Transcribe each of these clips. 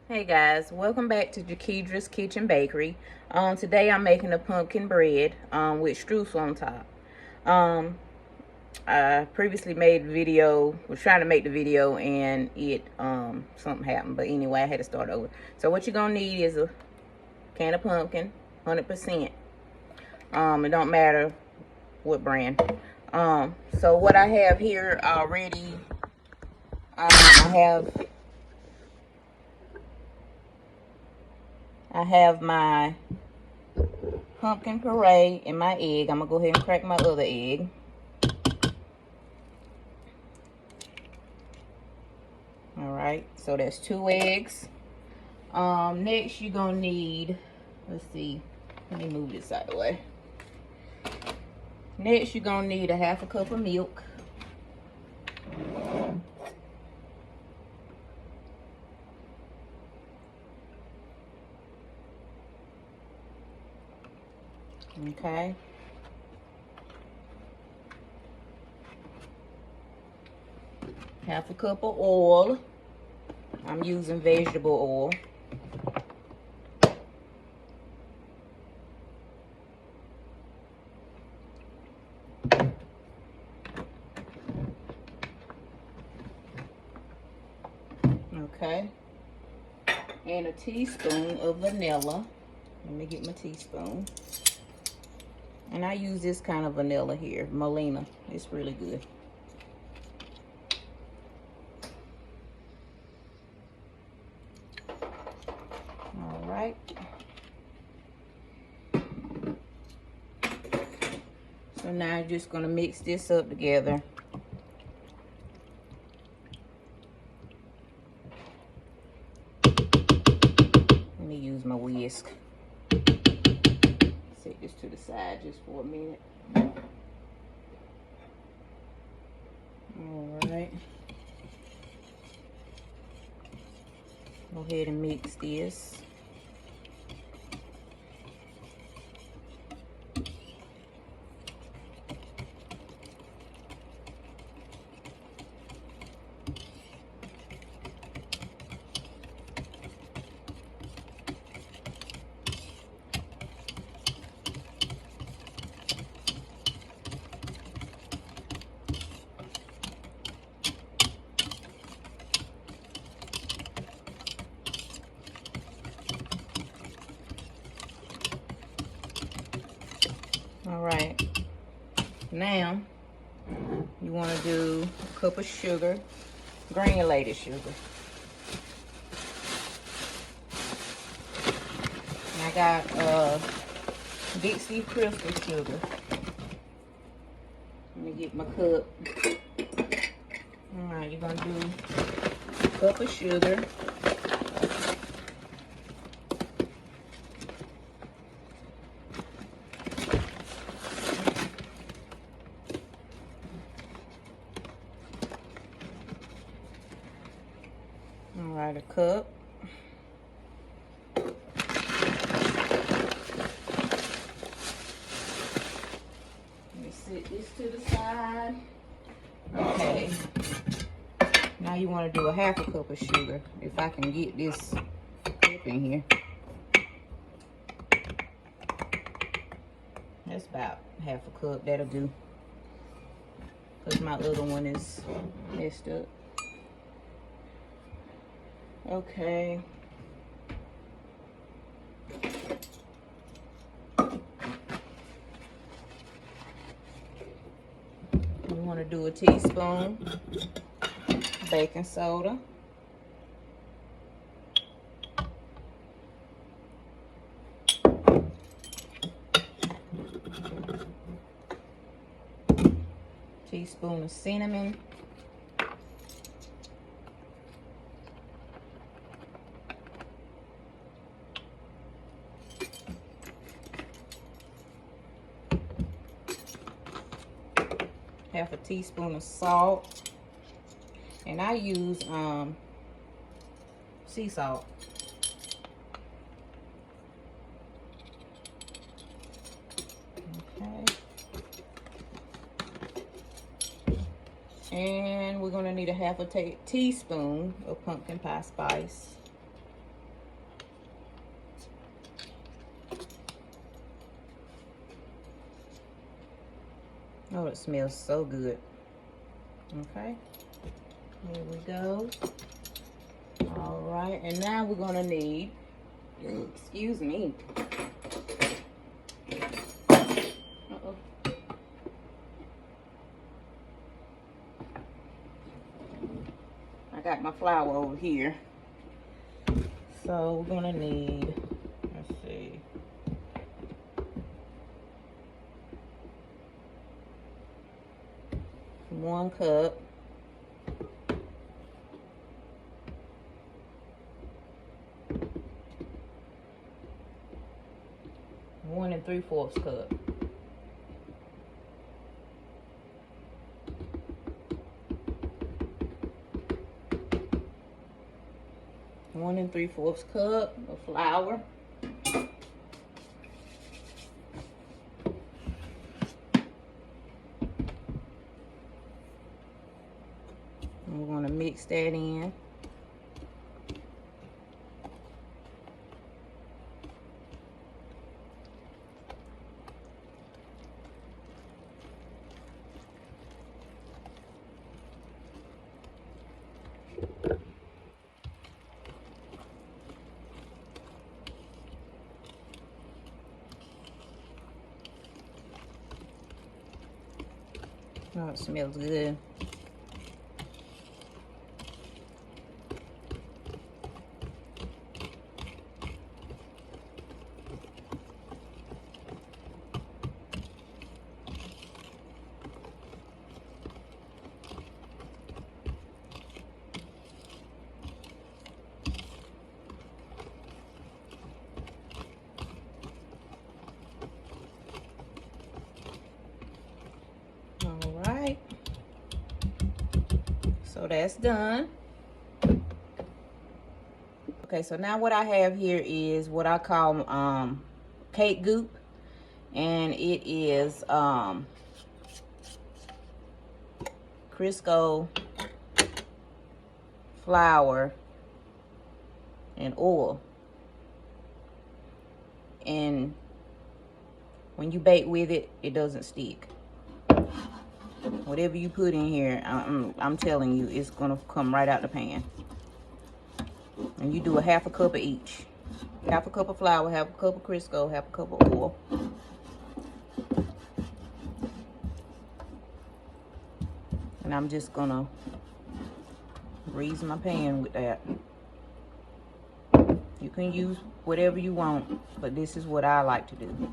Hey guys, welcome back to Jakedra's Kitchen Bakery. Today I'm making a pumpkin bread with streusel on top. I previously made the video, was trying to make the video, and it something happened. But anyway, I had to start over. So what you're gonna need is a can of pumpkin, 100%. It don't matter what brand. So what I have here already, I have my pumpkin puree and my egg. I'm gonna go ahead and crack my other egg. All right, so that's 2 eggs. Next you're gonna need, let's see, let me move this out of the way. Next you're gonna need a 1/2 cup of milk. Okay. Half a cup of oil. I'm using vegetable oil. Okay. And a teaspoon of vanilla. Let me get my teaspoon. And I use this kind of vanilla here, Molina. It's really good. All right. So now I'm just gonna mix this up together. Let me use my whisk. Set this to the side just for a minute. All right. Go ahead and mix this. All right, now you want to do a cup of sugar, granulated sugar. And I got Dixie crystal sugar. Let me get my cup. All right, you're gonna do a cup of sugar. All right, a cup. Let me set this to the side. Okay. Now you want to do a 1/2 cup of sugar. If I can get this cup in here. That's about 1/2 cup. That'll do. Because my other one is messed up. Okay. You want to do a teaspoon baking soda. Teaspoon of cinnamon. Half a teaspoon of salt, and I use sea salt. Okay, and we're gonna need a 1/2 teaspoon of pumpkin pie spice. Oh, it smells so good. Okay, here we go. All right, and now we're gonna need, excuse me. Uh-oh. I got my flour over here. So we're gonna need, let's see. One cup. One and 3/4 cup. One and 3/4 cup of flour. And we're going to mix that in. Oh, it smells good. All right. So that's done. Okay, so now what I have here is what I call cake goop, and it is Crisco, flour, and oil. And when you bake with it, it doesn't stick. Whatever you put in here, I'm telling you, it's gonna come right out the pan. And you do a 1/2 cup of each. 1/2 cup of flour, 1/2 cup of Crisco, 1/2 cup of oil. And I'm just gonna grease my pan with that. You can use whatever you want, but this is what I like to do.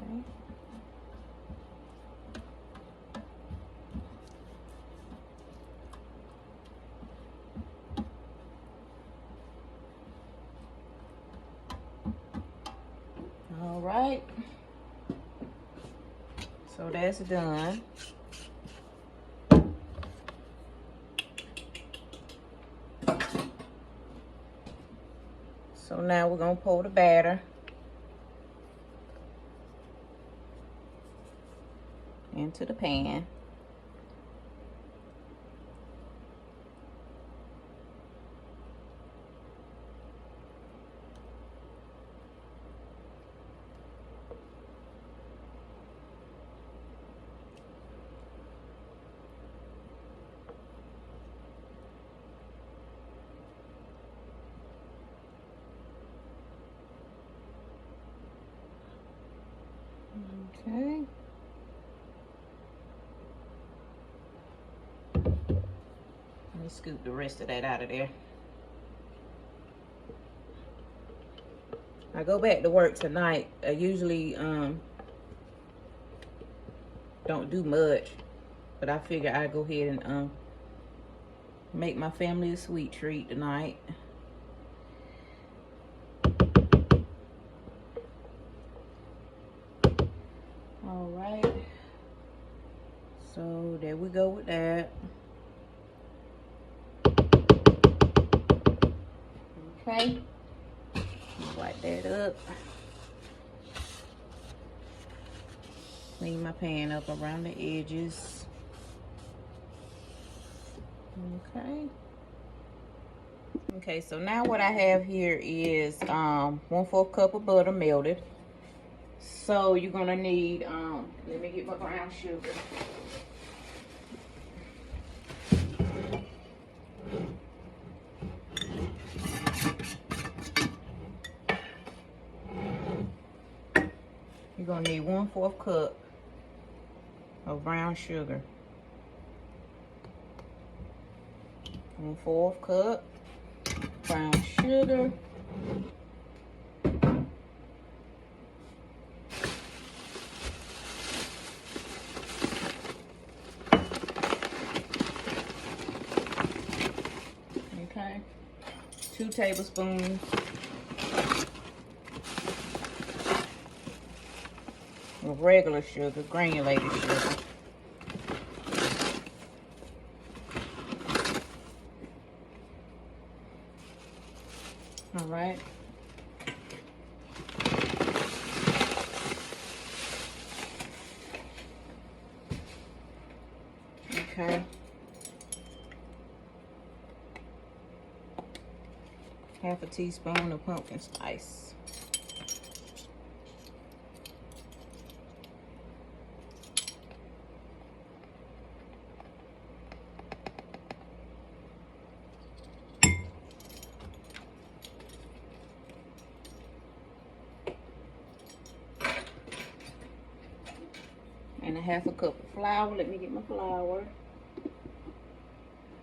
Okay. All right. So that's done. So now we're gonna pour the batter into the pan. Okay. Let me scoop the rest of that out of there. I go back to work tonight. I usually don't do much, but I figure I go ahead and make my family a sweet treat tonight. All right. So there we go with that. Okay. Wipe that up. Clean my pan up around the edges. Okay. Okay, so now what I have here is 1/4 cup of butter melted. So you're gonna need let me get my brown sugar. You're gonna need 1/4 cup of brown sugar. 1/4 cup brown sugar. Okay. 2 tablespoons of regular sugar, granulated sugar. All right. Okay. 1/2 teaspoon of pumpkin spice. And 1/2 cup of flour. Let me get my flour.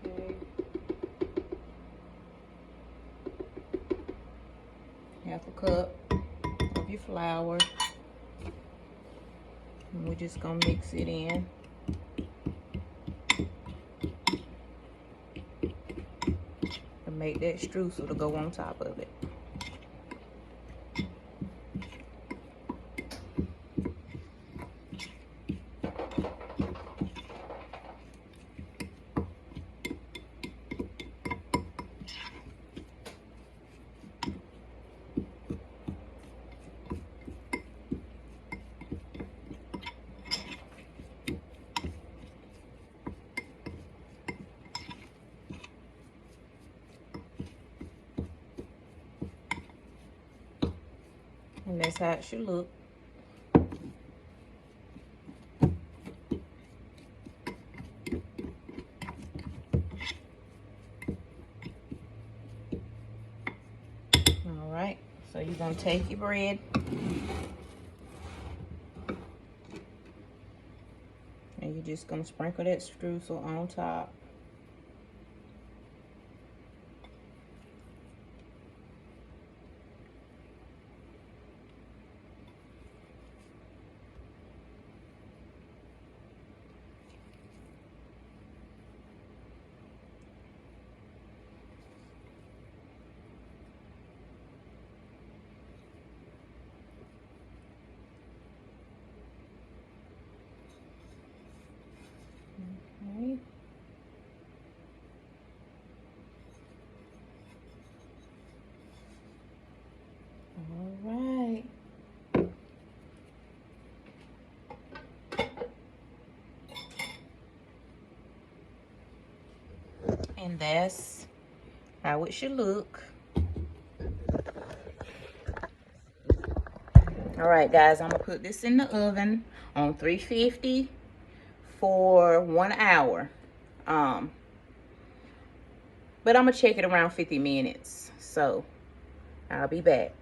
Okay. 1/2 cup of your flour. And we're just gonna mix it in. And make that streusel to go on top of it. And that's how it should look. All right, so you're gonna take your bread and you're just gonna sprinkle that streusel on top. Okay. All right. And that's how it should look. All right, guys, I'm gonna put this in the oven on 350 for 1 hour. But I'm gonna check it around 50 minutes. So I'll be back.